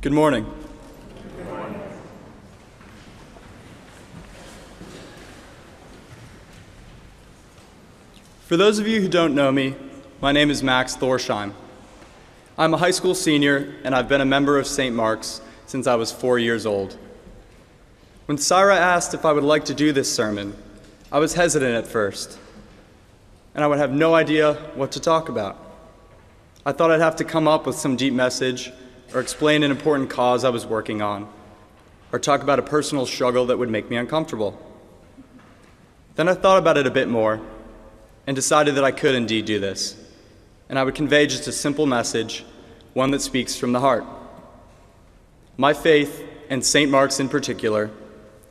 Good morning. For those of you who don't know me, my name is Max Thorsheim. I'm a high school senior, and I've been a member of St. Mark's since I was 4 years old. When Syra asked if I would like to do this sermon, I was hesitant at first, and I would have no idea what to talk about. I thought I'd have to come up with some deep message, or explain an important cause I was working on, or talk about a personal struggle that would make me uncomfortable. Then I thought about it a bit more, and decided that I could indeed do this, and I would convey just a simple message, one that speaks from the heart. My faith, and St. Mark's in particular,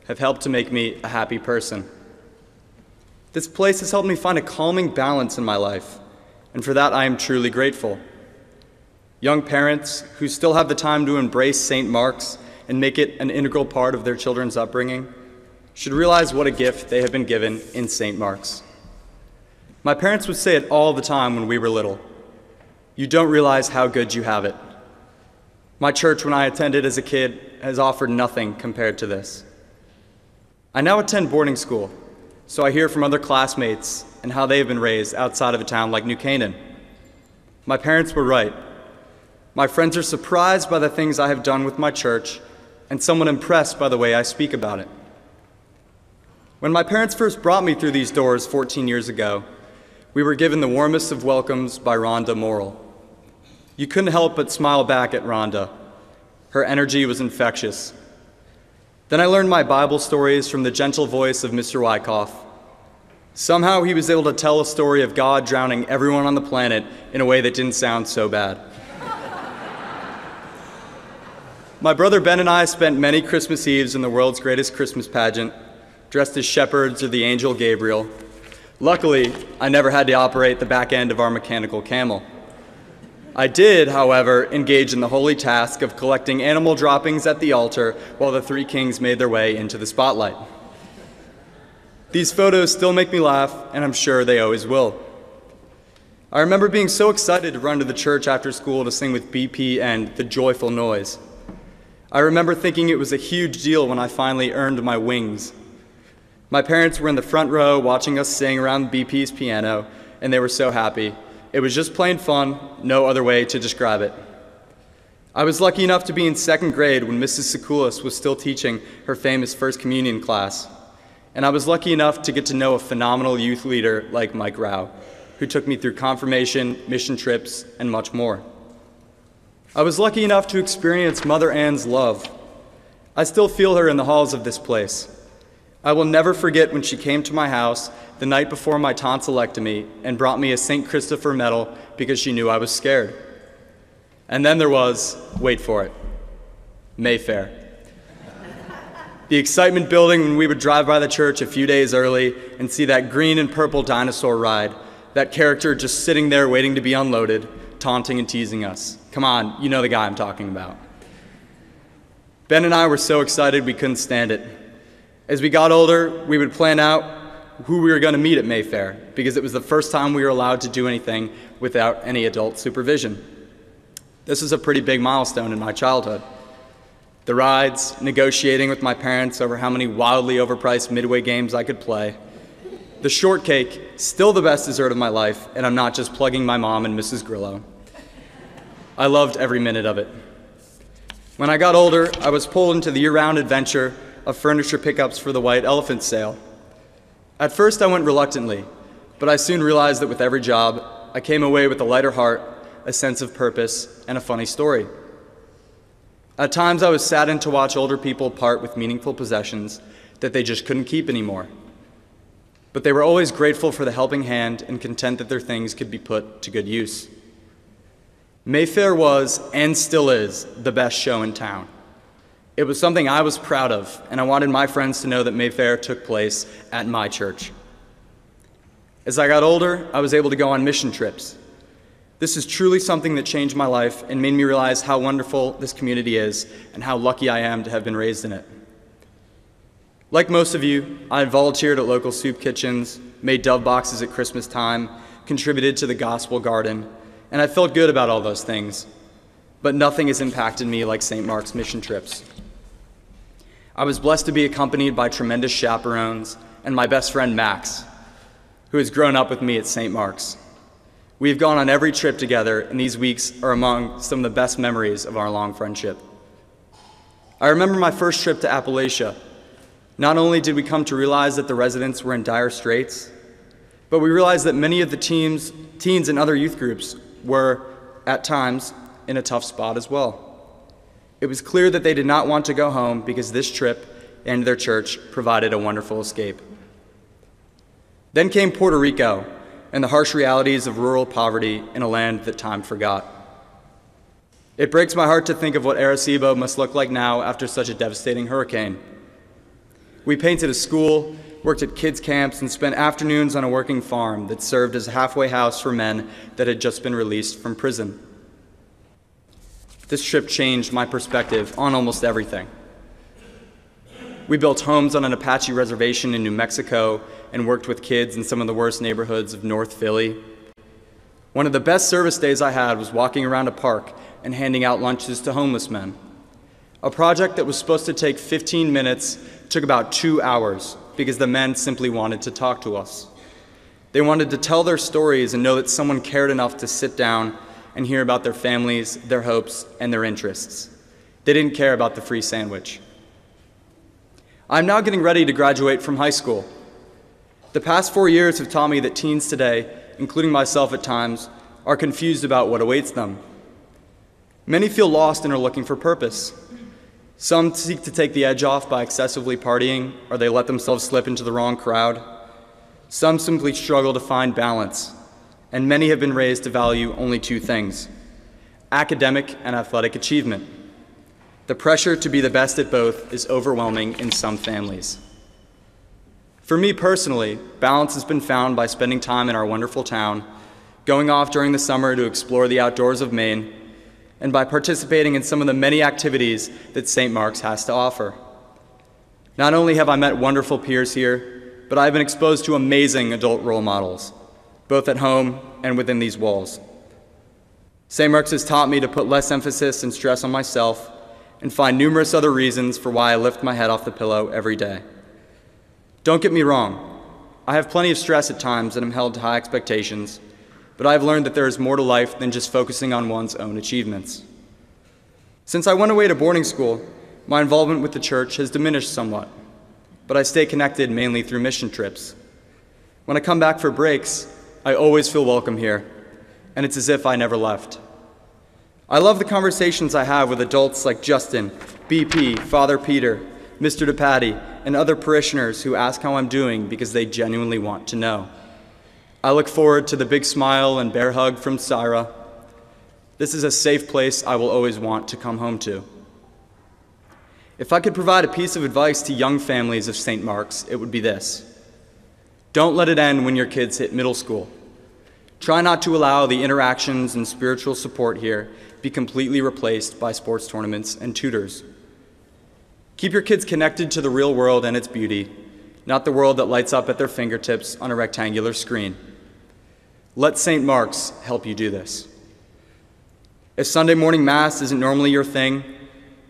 have helped to make me a happy person. This place has helped me find a calming balance in my life, and for that I am truly grateful. Young parents who still have the time to embrace St. Mark's and make it an integral part of their children's upbringing should realize what a gift they have been given in St. Mark's. My parents would say it all the time when we were little. You don't realize how good you have it. My church, when I attended as a kid, has offered nothing compared to this. I now attend boarding school, so I hear from other classmates and how they have been raised outside of a town like New Canaan. My parents were right. My friends are surprised by the things I have done with my church and somewhat impressed by the way I speak about it. When my parents first brought me through these doors 14 years ago, we were given the warmest of welcomes by Rhonda Morrill. You couldn't help but smile back at Rhonda. Her energy was infectious. Then I learned my Bible stories from the gentle voice of Mr. Wyckoff. Somehow he was able to tell a story of God drowning everyone on the planet in a way that didn't sound so bad. My brother Ben and I spent many Christmas Eves in the world's greatest Christmas pageant, dressed as shepherds or the angel Gabriel. Luckily, I never had to operate the back end of our mechanical camel. I did, however, engage in the holy task of collecting animal droppings at the altar while the three kings made their way into the spotlight. These photos still make me laugh, and I'm sure they always will. I remember being so excited to run to the church after school to sing with BP and The Joyful Noise. I remember thinking it was a huge deal when I finally earned my wings. My parents were in the front row watching us sing around BP's piano, and they were so happy. It was just plain fun, no other way to describe it. I was lucky enough to be in second grade when Mrs. Sekulis was still teaching her famous First Communion class, and I was lucky enough to get to know a phenomenal youth leader like Mike Rao, who took me through confirmation, mission trips, and much more. I was lucky enough to experience Mother Ann's love. I still feel her in the halls of this place. I will never forget when she came to my house the night before my tonsillectomy and brought me a St. Christopher medal because she knew I was scared. And then there was, wait for it, Mayfair. The excitement building when we would drive by the church a few days early and see that green and purple dinosaur ride, that character just sitting there waiting to be unloaded, taunting and teasing us. Come on, you know the guy I'm talking about. Ben and I were so excited we couldn't stand it. As we got older, we would plan out who we were going to meet at Mayfair because it was the first time we were allowed to do anything without any adult supervision. This is a pretty big milestone in my childhood. The rides, negotiating with my parents over how many wildly overpriced midway games I could play. The shortcake, still the best dessert of my life, and I'm not just plugging my mom and Mrs. Grillo. I loved every minute of it. When I got older, I was pulled into the year-round adventure of furniture pickups for the White Elephant sale. At first I went reluctantly, but I soon realized that with every job, I came away with a lighter heart, a sense of purpose, and a funny story. At times I was saddened to watch older people part with meaningful possessions that they just couldn't keep anymore. But they were always grateful for the helping hand and content that their things could be put to good use. Mayfair was, and still is, the best show in town. It was something I was proud of, and I wanted my friends to know that Mayfair took place at my church. As I got older, I was able to go on mission trips. This is truly something that changed my life and made me realize how wonderful this community is and how lucky I am to have been raised in it. Like most of you, I volunteered at local soup kitchens, made dove boxes at Christmas time, contributed to the gospel garden, and I felt good about all those things. but nothing has impacted me like St. Mark's mission trips. I was blessed to be accompanied by tremendous chaperones and my best friend Max, who has grown up with me at St. Mark's. We've gone on every trip together, and these weeks are among some of the best memories of our long friendship. I remember my first trip to Appalachia. Not only did we come to realize that the residents were in dire straits, but we realized that many of the teens and other youth groups were, at times, in a tough spot as well. It was clear that they did not want to go home because this trip and their church provided a wonderful escape. Then came Puerto Rico and the harsh realities of rural poverty in a land that time forgot. It breaks my heart to think of what Arecibo must look like now after such a devastating hurricane. We painted a school, worked at kids' camps, and spent afternoons on a working farm that served as a halfway house for men that had just been released from prison. This trip changed my perspective on almost everything. We built homes on an Apache reservation in New Mexico and worked with kids in some of the worst neighborhoods of North Philly. One of the best service days I had was walking around a park and handing out lunches to homeless men. A project that was supposed to take 15 minutes took about 2 hours because the men simply wanted to talk to us. They wanted to tell their stories and know that someone cared enough to sit down and hear about their families, their hopes, and their interests. They didn't care about the free sandwich. I'm now getting ready to graduate from high school. The past 4 years have taught me that teens today, including myself at times, are confused about what awaits them. Many feel lost and are looking for purpose. Some seek to take the edge off by excessively partying, or they let themselves slip into the wrong crowd. Some simply struggle to find balance, and many have been raised to value only 2 things: academic and athletic achievement. The pressure to be the best at both is overwhelming in some families. For me personally, balance has been found by spending time in our wonderful town, going off during the summer to explore the outdoors of Maine, and by participating in some of the many activities that St. Mark's has to offer. Not only have I met wonderful peers here, but I've been exposed to amazing adult role models, both at home and within these walls. St. Mark's has taught me to put less emphasis and stress on myself and find numerous other reasons for why I lift my head off the pillow every day. Don't get me wrong, I have plenty of stress at times and am held to high expectations, but I've learned that there is more to life than just focusing on one's own achievements. Since I went away to boarding school, my involvement with the church has diminished somewhat, but I stay connected mainly through mission trips. When I come back for breaks, I always feel welcome here, and it's as if I never left. I love the conversations I have with adults like Justin, BP, Father Peter, Mr. DePatty, and other parishioners who ask how I'm doing because they genuinely want to know. I look forward to the big smile and bear hug from Syra. This is a safe place I will always want to come home to. If I could provide a piece of advice to young families of St. Mark's, it would be this: don't let it end when your kids hit middle school. Try not to allow the interactions and spiritual support here be completely replaced by sports tournaments and tutors. Keep your kids connected to the real world and its beauty, not the world that lights up at their fingertips on a rectangular screen. Let St. Mark's help you do this. If Sunday morning Mass isn't normally your thing,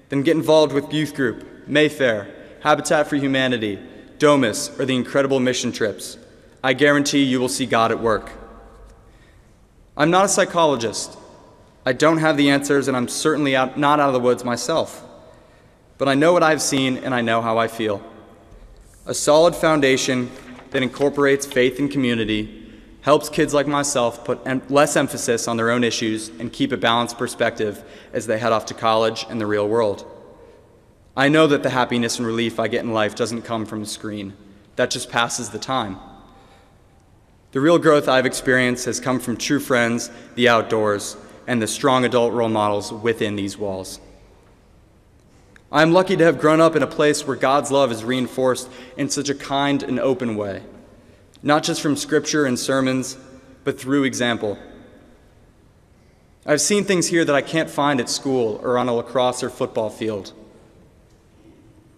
then get involved with youth group, Mayfair, Habitat for Humanity, Domus, or the incredible mission trips. I guarantee you will see God at work. I'm not a psychologist. I don't have the answers, and I'm certainly not out of the woods myself. But I know what I've seen, and I know how I feel. A solid foundation that incorporates faith and community helps kids like myself put less emphasis on their own issues and keep a balanced perspective as they head off to college and the real world. I know that the happiness and relief I get in life doesn't come from a screen. That just passes the time. The real growth I've experienced has come from true friends, the outdoors, and the strong adult role models within these walls. I'm lucky to have grown up in a place where God's love is reinforced in such a kind and open way, not just from scripture and sermons, but through example. I've seen things here that I can't find at school or on a lacrosse or football field.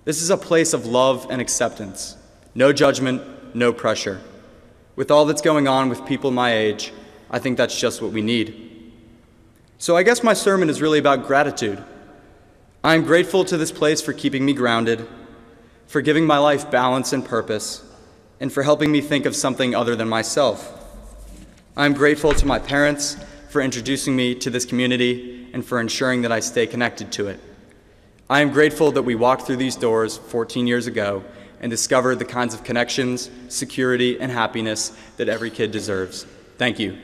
This is a place of love and acceptance, no judgment, no pressure. With all that's going on with people my age, I think that's just what we need. So I guess my sermon is really about gratitude. I am grateful to this place for keeping me grounded, for giving my life balance and purpose, and for helping me think of something other than myself. I am grateful to my parents for introducing me to this community and for ensuring that I stay connected to it. I am grateful that we walked through these doors 14 years ago and discovered the kinds of connections, security, and happiness that every kid deserves. Thank you.